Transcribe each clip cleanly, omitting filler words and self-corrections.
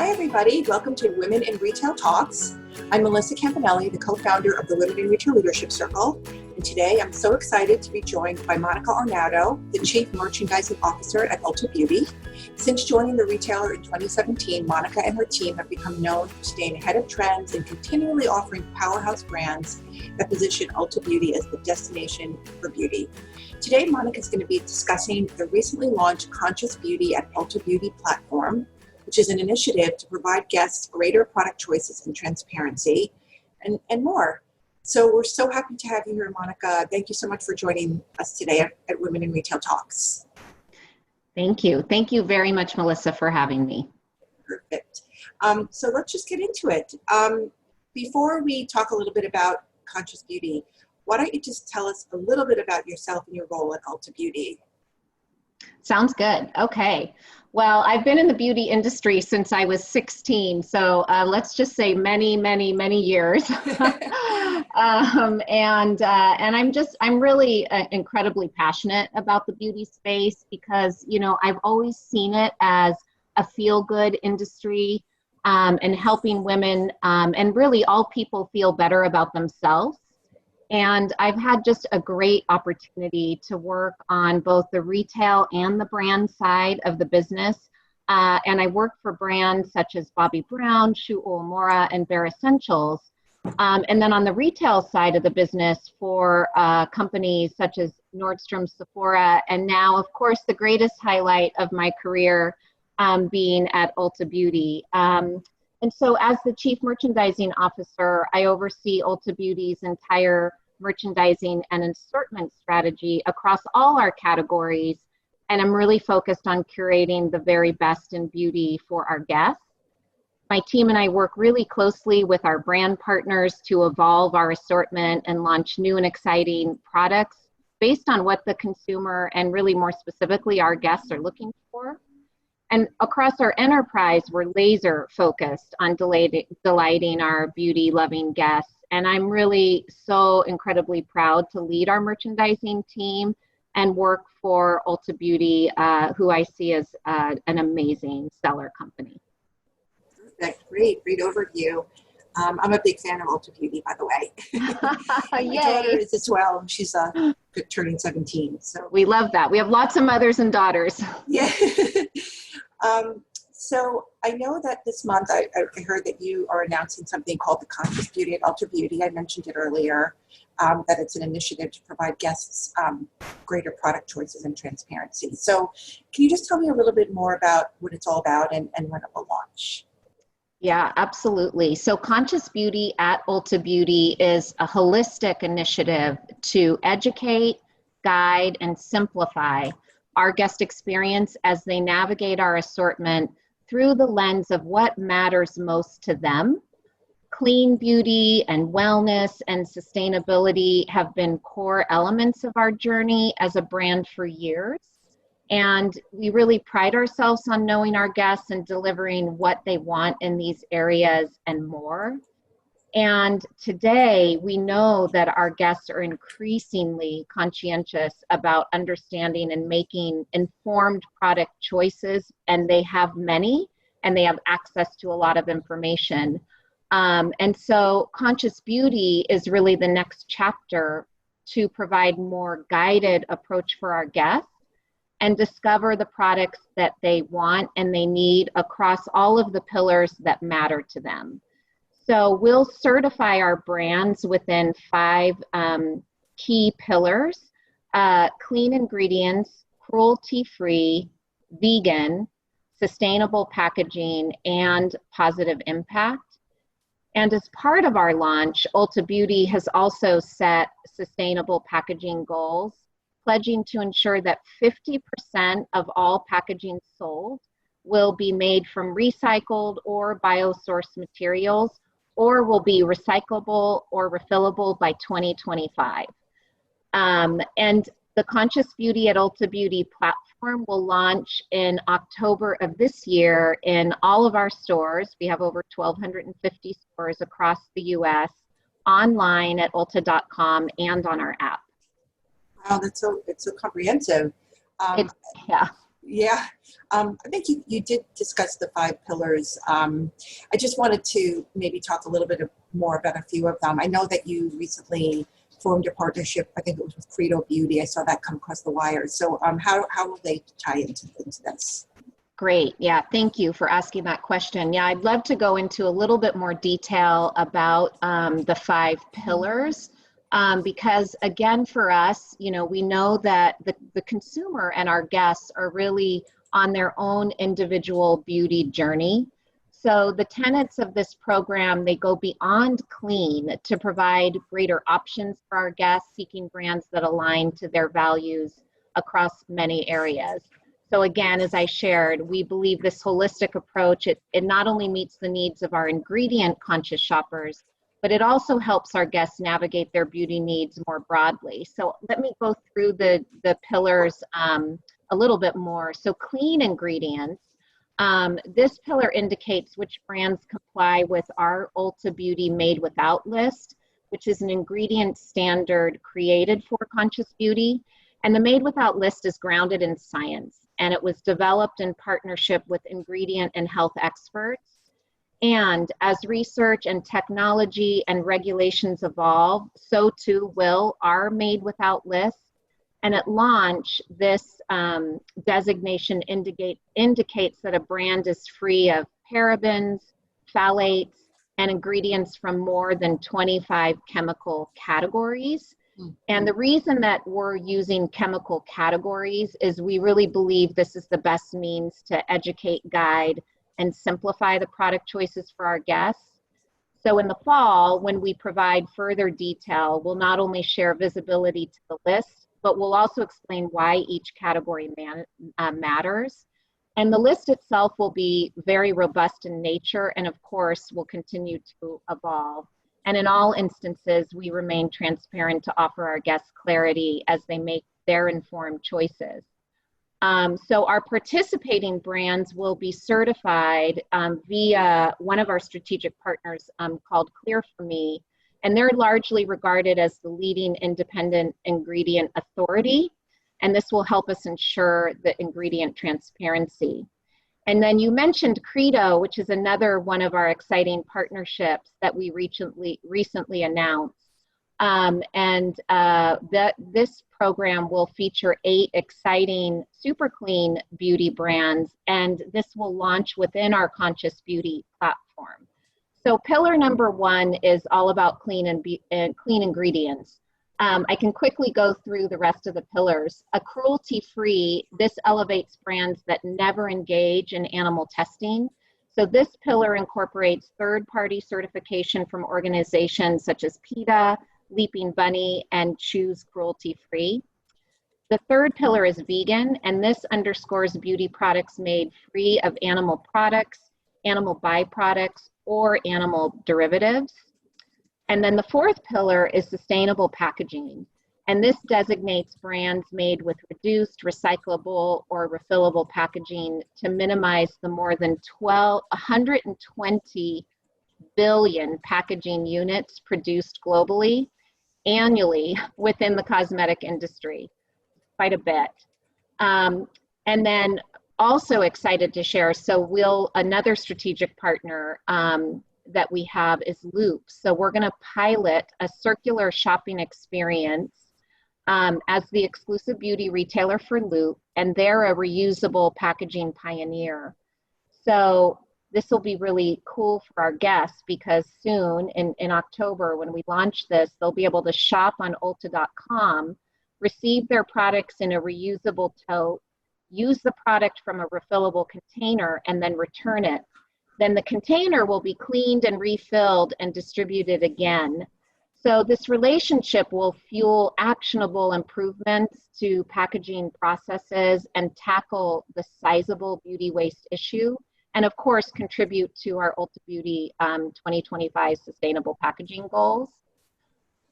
Hi, everybody. Welcome to Women in Retail Talks. I'm Melissa Campanelli, the co-founder of the Women in Retail Leadership Circle. And today I'm so excited to be joined by Monica Arnaudo, the Chief Merchandising Officer at Ulta Beauty. Since joining the retailer in 2017, Monica and her team have become known for staying ahead of trends and continually offering powerhouse brands that position Ulta Beauty as the destination for beauty. Today, Monica is going to be discussing the recently launched Conscious Beauty at Ulta Beauty platform, which is an initiative to provide guests greater product choices and transparency, and more. So we're so happy to have you here, Monica. Thank you so much for joining us today at Women in Retail Talks. Thank you. Thank you very much, Melissa, for having me. Perfect. So let's just get into it. Before we talk a little bit about Conscious Beauty, why don't you just tell us a little bit about yourself and your role at Ulta Beauty? Sounds good. Okay. Well, I've been in the beauty industry since I was 16. So let's just say many, many, many years. I'm really incredibly passionate about the beauty space because, I've always seen it as a feel-good industry and helping women and really all people feel better about themselves. And I've had just a great opportunity to work on both the retail and the brand side of the business. And I worked for brands such as Bobbi Brown, Shu Uemura, and Bare Essentials. And then on the retail side of the business for companies such as Nordstrom, Sephora, and now, of course, the greatest highlight of my career being at Ulta Beauty. And so as the Chief Merchandising Officer, I oversee Ulta Beauty's entire merchandising and assortment strategy across all our categories. And I'm really focused on curating the very best in beauty for our guests. My team and I work really closely with our brand partners to evolve our assortment and launch new and exciting products based on what the consumer and really more specifically our guests are looking for. And across our enterprise, we're laser focused on delighting our beauty-loving guests. And I'm really so incredibly proud to lead our merchandising team and work for Ulta Beauty, who I see as an amazing seller company. Perfect. Great overview. I'm a big fan of Ulta Beauty, by the way. My daughter is as well. She's turning 17. So we love that. We have lots of mothers and daughters. Yeah. So I know that this month I heard that you are announcing something called the Conscious Beauty at Ulta Beauty. I mentioned it earlier, that it's an initiative to provide guests greater product choices and transparency. So can you just tell me a little bit more about what it's all about and when it will launch? Yeah, absolutely. So Conscious Beauty at Ulta Beauty is a holistic initiative to educate, guide, and simplify our guest experience as they navigate our assortment through the lens of what matters most to them. Clean beauty and wellness and sustainability have been core elements of our journey as a brand for years. And we really pride ourselves on knowing our guests and delivering what they want in these areas and more. And today, we know that our guests are increasingly conscientious about understanding and making informed product choices, and they have many, and they have access to a lot of information. And so Conscious Beauty is really the next chapter to provide more guided approach for our guests and discover the products that they want and they need across all of the pillars that matter to them. So we'll certify our brands within 5 key pillars: clean ingredients, cruelty-free, vegan, sustainable packaging, and positive impact. And as part of our launch, Ulta Beauty has also set sustainable packaging goals, pledging to ensure that 50% of all packaging sold will be made from recycled or biosourced materials, or will be recyclable or refillable by 2025. And the Conscious Beauty at Ulta Beauty platform will launch in October of this year in all of our stores. We have over 1,250 stores across the US, online at ulta.com and on our app. Wow, it's so comprehensive. Yeah. Yeah, I think you did discuss the 5 pillars. I just wanted to maybe talk a little bit more about a few of them. I know that you recently formed a partnership, I think it was with Credo Beauty. I saw that come across the wire. So how will they tie into this? Great. Yeah, thank you for asking that question. Yeah, I'd love to go into a little bit more detail about the 5 pillars. Because again, for us, we know that the consumer and our guests are really on their own individual beauty journey. So the tenets of this program, they go beyond clean to provide greater options for our guests seeking brands that align to their values across many areas. So again, as I shared, we believe this holistic approach, it not only meets the needs of our ingredient conscious shoppers, but it also helps our guests navigate their beauty needs more broadly. So let me go through the pillars a little bit more. So clean ingredients. This pillar indicates which brands comply with our Ulta Beauty Made Without list, which is an ingredient standard created for conscious beauty. And the Made Without list is grounded in science, and it was developed in partnership with ingredient and health experts. And as research and technology and regulations evolve, so too will our Made Without list. And at launch, this designation indicates that a brand is free of parabens, phthalates, and ingredients from more than 25 chemical categories. And the reason that we're using chemical categories is we really believe this is the best means to educate, guide, and simplify the product choices for our guests. So in the fall, when we provide further detail, we'll not only share visibility to the list, but we'll also explain why each category matters. And the list itself will be very robust in nature and of course will continue to evolve. And in all instances, we remain transparent to offer our guests clarity as they make their informed choices. So our participating brands will be certified via one of our strategic partners called Clear For Me, and they're largely regarded as the leading independent ingredient authority, and this will help us ensure the ingredient transparency. And then you mentioned Credo, which is another one of our exciting partnerships that we recently announced. This program will feature 8 exciting super clean beauty brands, and this will launch within our Conscious Beauty platform. So pillar number 1 is all about clean ingredients. I can quickly go through the rest of the pillars. A cruelty-free, this elevates brands that never engage in animal testing. So this pillar incorporates third-party certification from organizations such as PETA, Leaping Bunny, and Choose Cruelty-Free. The third pillar is vegan, and this underscores beauty products made free of animal products, animal byproducts, or animal derivatives. And then the fourth pillar is sustainable packaging, and this designates brands made with reduced, recyclable, or refillable packaging to minimize the more than 120 billion packaging units produced globally annually within the cosmetic industry, quite a bit. And then also excited to share, so another strategic partner that we have is Loop. So we're gonna pilot a circular shopping experience as the exclusive beauty retailer for Loop, and they're a reusable packaging pioneer. So this will be really cool for our guests because soon in October when we launch this, they'll be able to shop on Ulta.com, receive their products in a reusable tote, use the product from a refillable container, and then return it. Then the container will be cleaned and refilled and distributed again. So this relationship will fuel actionable improvements to packaging processes and tackle the sizable beauty waste issue, and of course contribute to our Ulta Beauty 2025 sustainable packaging goals.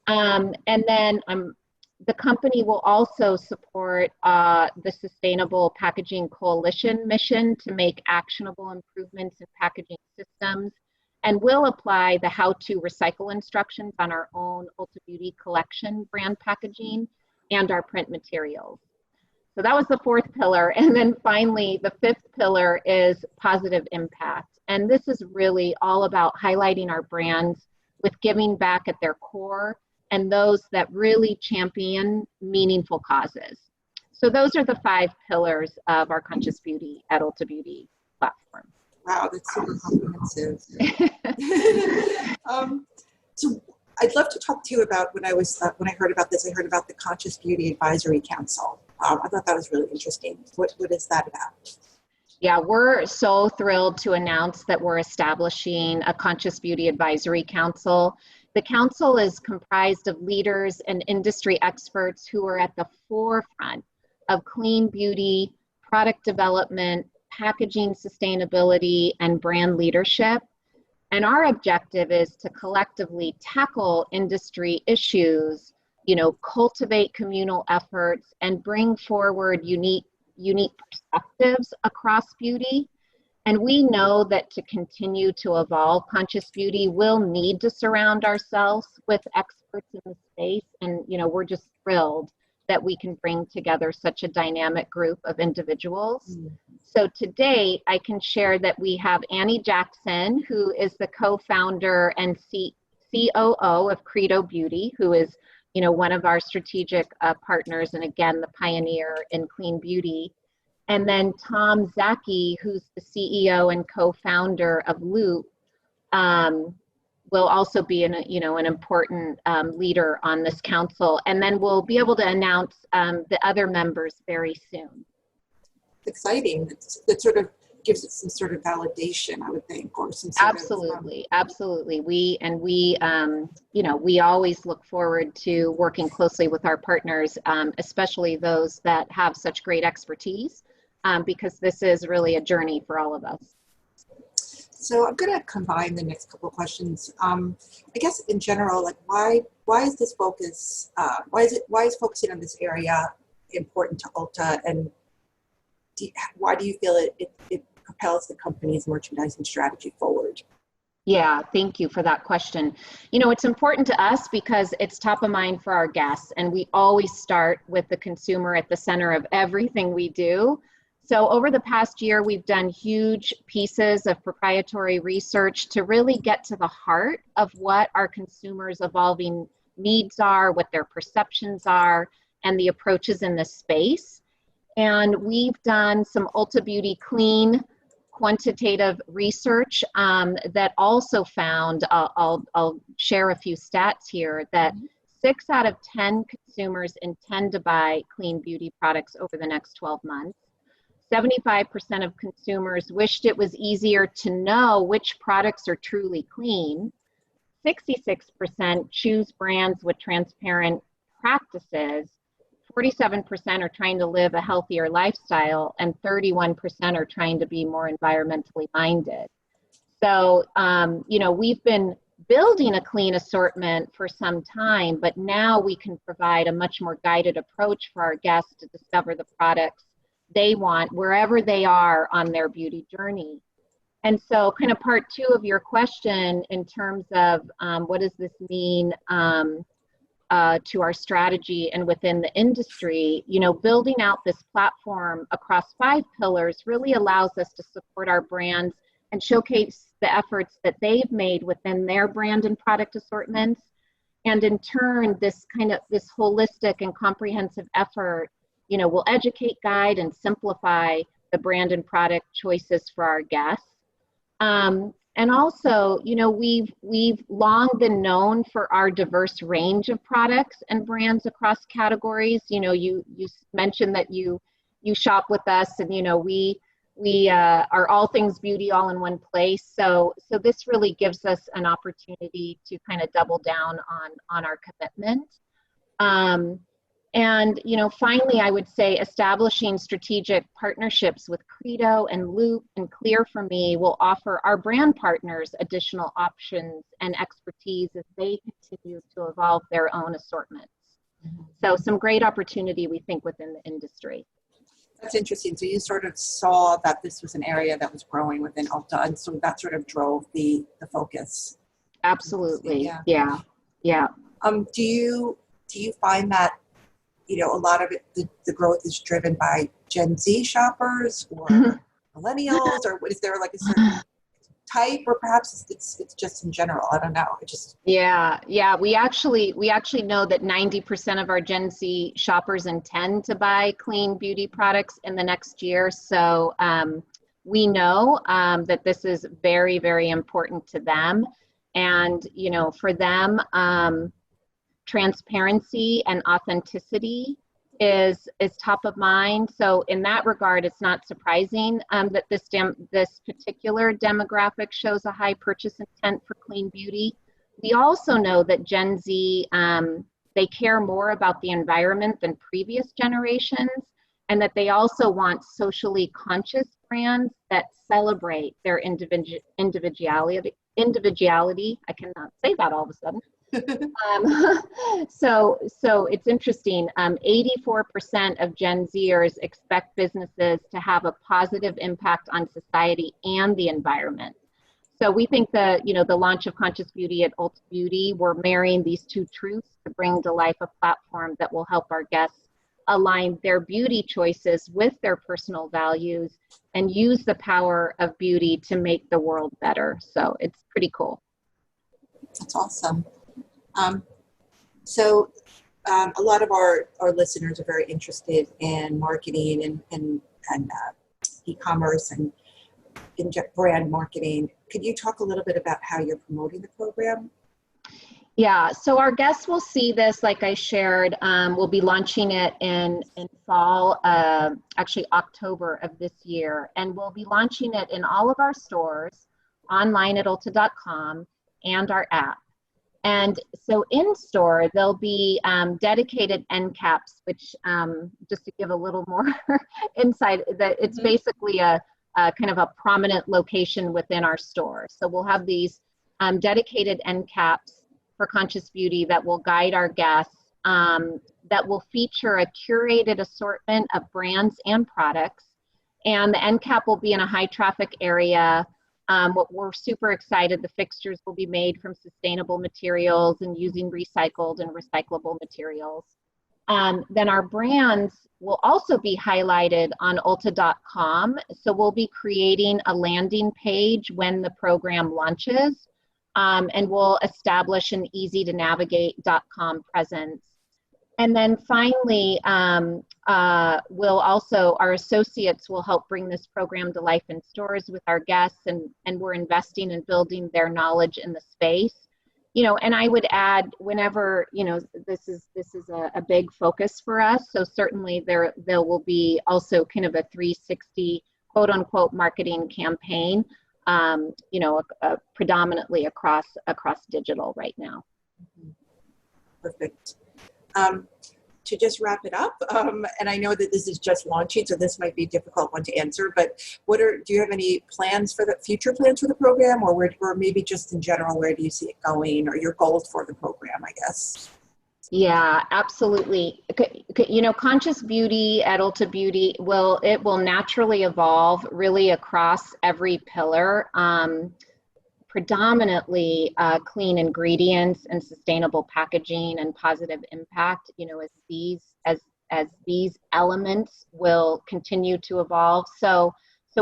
And then the company will also support the Sustainable Packaging Coalition mission to make actionable improvements in packaging systems, and will apply the how-to recycle instructions on our own Ulta Beauty collection brand packaging and our print materials. So that was the fourth pillar. And then finally, the fifth pillar is positive impact. And this is really all about highlighting our brands with giving back at their core and those that really champion meaningful causes. So those are the 5 pillars of our Conscious Beauty at Ulta Beauty platform. Wow, that's super comprehensive. So I'd love to talk to you about when I heard about this, I heard about the Conscious Beauty Advisory Council. I thought that was really interesting. What is that about? Yeah, we're so thrilled to announce that we're establishing a Conscious Beauty Advisory Council. The council is comprised of leaders and industry experts who are at the forefront of clean beauty, product development, packaging sustainability, and brand leadership. And our objective is to collectively tackle industry issues, cultivate communal efforts, and bring forward unique perspectives across beauty. And we know that to continue to evolve Conscious Beauty, we'll need to surround ourselves with experts in the space. And, we're just thrilled that we can bring together such a dynamic group of individuals. So to date, I can share that we have Annie Jackson, who is the co-founder and COO of Credo Beauty, who is, one of our strategic partners, and again, the pioneer in clean beauty. And then Tom Zaki, who's the CEO and co-founder of Loop, will also be an important leader on this council. And then we'll be able to announce the other members very soon. Exciting. That sort of gives it some sort of validation, I would think, or some sort Absolutely. We always look forward to working closely with our partners, especially those that have such great expertise, because this is really a journey for all of us. So I'm going to combine the next couple of questions. I guess in general, like why is this focus? Why is focusing on this area important to Ulta, and why do you feel it propels the company's merchandising strategy forward? Yeah, thank you for that question. It's important to us because it's top of mind for our guests, and we always start with the consumer at the center of everything we do. So over the past year, we've done huge pieces of proprietary research to really get to the heart of what our consumers' evolving needs are, what their perceptions are, and the approaches in this space. And we've done some Ulta Beauty Clean quantitative research that also found, I'll share a few stats here, that 6 out of 10 consumers intend to buy clean beauty products over the next 12 months. 75% of consumers wished it was easier to know which products are truly clean. 66% choose brands with transparent practices. 47% are trying to live a healthier lifestyle, and 31% are trying to be more environmentally minded. So, we've been building a clean assortment for some time, but now we can provide a much more guided approach for our guests to discover the products they want wherever they are on their beauty journey. And so kind of part 2 of your question in terms of what does this mean to our strategy and within the industry, building out this platform across 5 pillars really allows us to support our brands and showcase the efforts that they've made within their brand and product assortments. And in turn, this holistic and comprehensive effort, will educate, guide, and simplify the brand and product choices for our guests. And also, we've long been known for our diverse range of products and brands across categories. You mentioned that you shop with us, and we are all things beauty all in one place. So this really gives us an opportunity to kind of double down on our commitment. And, finally, I would say establishing strategic partnerships with Credo and Loop and Clear for Me will offer our brand partners additional options and expertise as they continue to evolve their own assortments. So some great opportunity, we think, within the industry. That's interesting. So you sort of saw that this was an area that was growing within Ulta, and so that sort of drove the focus. Absolutely. Yeah. Do you find that a lot of it, the growth is driven by Gen Z shoppers or millennials, or is there like a certain type, or perhaps it's just in general? I don't know. Yeah. We actually know that 90% of our Gen Z shoppers intend to buy clean beauty products in the next year. So we know that this is very, very important to them. And, for them, transparency and authenticity is top of mind. So in that regard, it's not surprising that this particular demographic shows a high purchase intent for clean beauty. We also know that Gen Z, they care more about the environment than previous generations, and that they also want socially conscious brands that celebrate their individuality. I cannot say that all of a sudden. So it's interesting. 84% of Gen Zers expect businesses to have a positive impact on society and the environment. So we think the launch of Conscious Beauty at Ulta Beauty, we're marrying these two truths to bring to life a platform that will help our guests align their beauty choices with their personal values and use the power of beauty to make the world better. So it's pretty cool. That's awesome. A lot of our listeners are very interested in marketing and e-commerce and in brand marketing. Could you talk a little bit about how you're promoting the program? Yeah, so our guests will see this, like I shared. We'll be launching it in fall, actually October of this year. And we'll be launching it in all of our stores, online at ulta.com, and our app. And so in store, there'll be dedicated end caps, which just to give a little more insight, that it's basically a kind of a prominent location within our store. So we'll have these dedicated end caps for Conscious Beauty that will guide our guests, that will feature a curated assortment of brands and products. And the end cap will be in a high traffic area. We're super excited. The fixtures will be made from sustainable materials and using recycled and recyclable materials. Then our brands will also be highlighted on Ulta.com. So we'll be creating a landing page when the program launches, and we'll establish an easy to navigate.com presence. And then finally, our associates will help bring this program to life in stores with our guests, and we're investing in building their knowledge in the space. And I would add, whenever, this is a big focus for us. So certainly there will be also kind of a 360 quote unquote marketing campaign, predominantly across digital right now. Perfect. To just wrap it up, and I know that this is just launching, so this might be a difficult one to answer, but do you have any plans for the future plans for the program, or maybe just in general, where do you see it going, or your goals for the program, I guess? Yeah, absolutely. Conscious Beauty at Ulta Beauty will naturally evolve really across every pillar. Predominantly clean ingredients and sustainable packaging and positive impact, as these elements will continue to evolve. So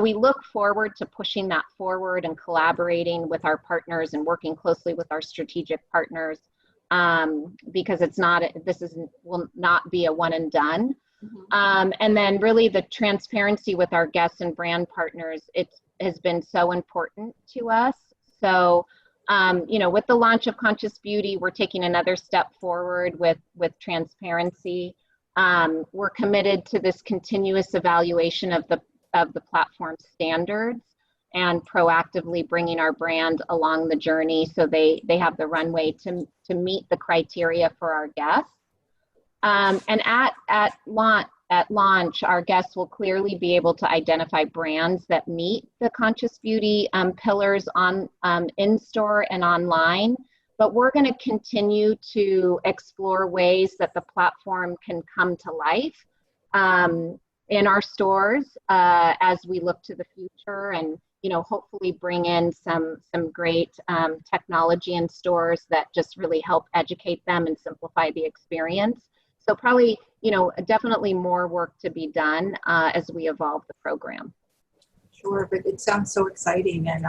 we look forward to pushing that forward and collaborating with our partners and working closely with our strategic partners, because will not be a one and done. And then really the transparency with our guests and brand partners, it has been so important to us. So, with the launch of Conscious Beauty, we're taking another step forward with transparency. We're committed to this continuous evaluation of the platform standards and proactively bringing our brand along the journey so they have the runway to meet the criteria for our guests. And at launch, our guests will clearly be able to identify brands that meet the Conscious Beauty pillars on in-store and online. But we're going to continue to explore ways that the platform can come to life in our stores as we look to the future, and hopefully bring in some great technology in stores that just really help educate them and simplify the experience. So probably, definitely more work to be done as we evolve the program. Sure, but it sounds so exciting, and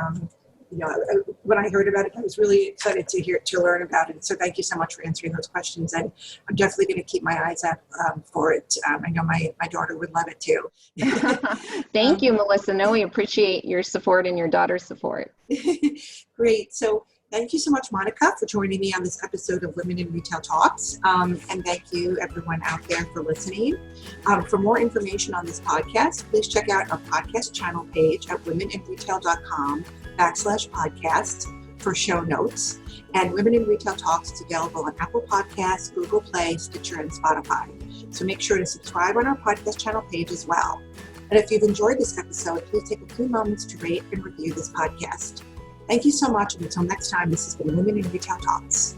when I heard about it, I was really excited to learn about it. So thank you so much for answering those questions, and I'm definitely going to keep my eyes out for it. I know my daughter would love it too. Thank you, Melissa. No, we appreciate your support and your daughter's support. Great. So thank you so much, Monica, for joining me on this episode of Women in Retail Talks. And thank you, everyone out there, for listening. For more information on this podcast, please check out our podcast channel page at womeninretail.com/podcast for show notes. And Women in Retail Talks is available on Apple Podcasts, Google Play, Stitcher, and Spotify. So make sure to subscribe on our podcast channel page as well. And if you've enjoyed this episode, please take a few moments to rate and review this podcast. Thank you so much, and until next time, this has been Women in Retail Talks.